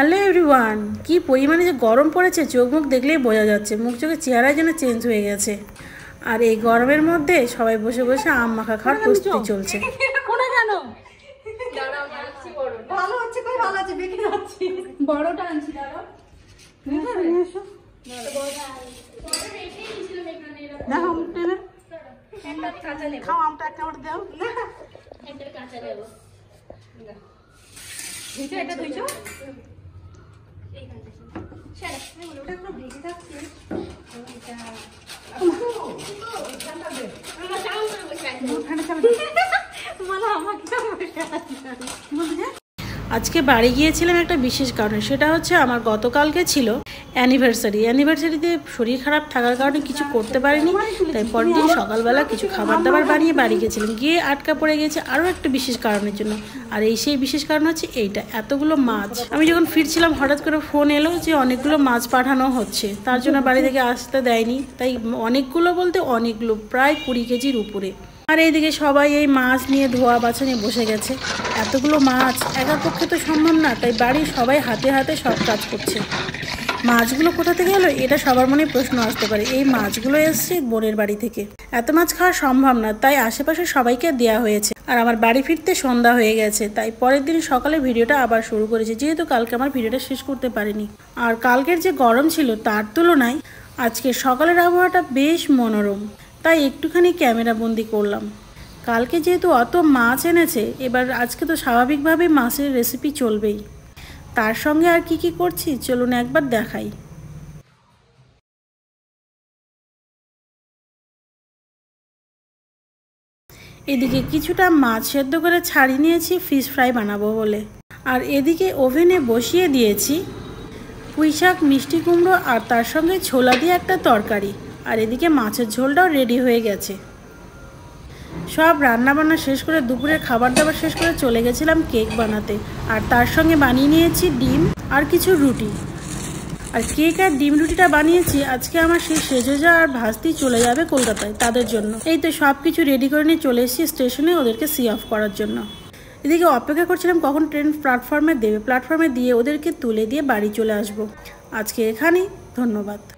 Hello everyone, কি পরিমাণে যে গরম পড়েছে চোখ মুখ দেখলেই বোঝা যাচ্ছে। মুখ চোখের চেহারা যেন চেঞ্জ হয়ে গেছে। আর এই গরমের মধ্যে সবাই বসে বসে আম মাখা খাওয়ার প্রস্তুতি চলছে। আজকে বাড়ি গিয়েছিলাম একটা বিশেষ কারণে, সেটা হচ্ছে আমার গতকালকে ছিল অ্যানিভার্সারিতে শরীর খারাপ থাকার কারণে কিছু করতে পারিনি। তাই পরের দিন সকালবেলা কিছু খাবার দাবার বানিয়ে বাড়ি গিয়েছিলাম, গিয়ে আটকা পড়ে গেছে আরও একটা বিশেষ কারণের জন্য। আর সেই বিশেষ কারণ হচ্ছে এইটা, এতগুলো মাছ। আমি যখন ফিরছিলাম হঠাৎ করে ফোন এলো যে অনেকগুলো মাছ পাঠানো হচ্ছে, তার জন্য বাড়ি থেকে আসতে দেয়নি। তাই অনেকগুলো বলতে অনেকগুলো, প্রায় 20 কেজির উপরে। আর এইদিকে সবাই এই মাছ নিয়ে ধোয়া বাছা নিয়ে বসে গেছে। এতগুলো মাছ একার পক্ষে তো সম্ভব না, তাই বাড়ির সবাই হাতে হাতে সব কাজ করছে। মাছগুলো কোথা থেকে এলো এটা সবার মনে প্রশ্ন আসতে পারে। এই মাছগুলো এসছে বোনের বাড়ি থেকে। এত মাছ খাওয়া সম্ভব না, তাই আশেপাশে সবাইকে দেওয়া হয়েছে। আর আমার বাড়ি ফিরতে সন্ধ্যা হয়ে গেছে, তাই পরের দিন সকালে ভিডিওটা আবার শুরু করেছি, যেহেতু কালকে আমার ভিডিওটা শেষ করতে পারিনি। আর কালকের যে গরম ছিল তার তুলনায় আজকে সকালের আবহাওয়াটা বেশ মনোরম, তাই একটুখানি ক্যামেরা বন্দি করলাম। কালকে যেহেতু অত মাছ এনেছে, এবার আজকে তো স্বাভাবিকভাবে মাছের রেসিপি চলবেই। তার সঙ্গে আর কি করছি চলুন একবার দেখাই। এদিকে কিছুটা মাছ সেদ্ধ করে ছাড়িয়ে নিয়েছি ফিশ ফ্রাই বানাবো বলে। আর এদিকে ওভেনে বসিয়ে দিয়েছি পুঁইশাক, মিষ্টি কুমড়ো আর তার সঙ্গে ছোলা দিয়ে একটা তরকারি। আর এদিকে মাছের ঝোলটাও রেডি হয়ে গেছে। সব রান্নাবান্না শেষ করে দুপুরের খাবার দাবার শেষ করে চলে গেছিলাম কেক বানাতে। আর তার সঙ্গে বানিয়ে নিয়েছি ডিম আর কিছু রুটি। আর কেক আর ডিম রুটিটা বানিয়েছি আজকে আমার সেই সেজোজা আর ভাস্তি চলে যাবে কলকাতায়, তাদের জন্য। এই তো সব কিছু রেডি করে নিয়ে চলে এসেছি স্টেশনে ওদেরকে সি অফ করার জন্য। এদিকে অপেক্ষা করছিলাম কখন ট্রেন প্ল্যাটফর্মে দেবে। প্ল্যাটফর্মে দিয়ে ওদেরকে তুলে দিয়ে বাড়ি চলে আসবো। আজকে এখানেই, ধন্যবাদ।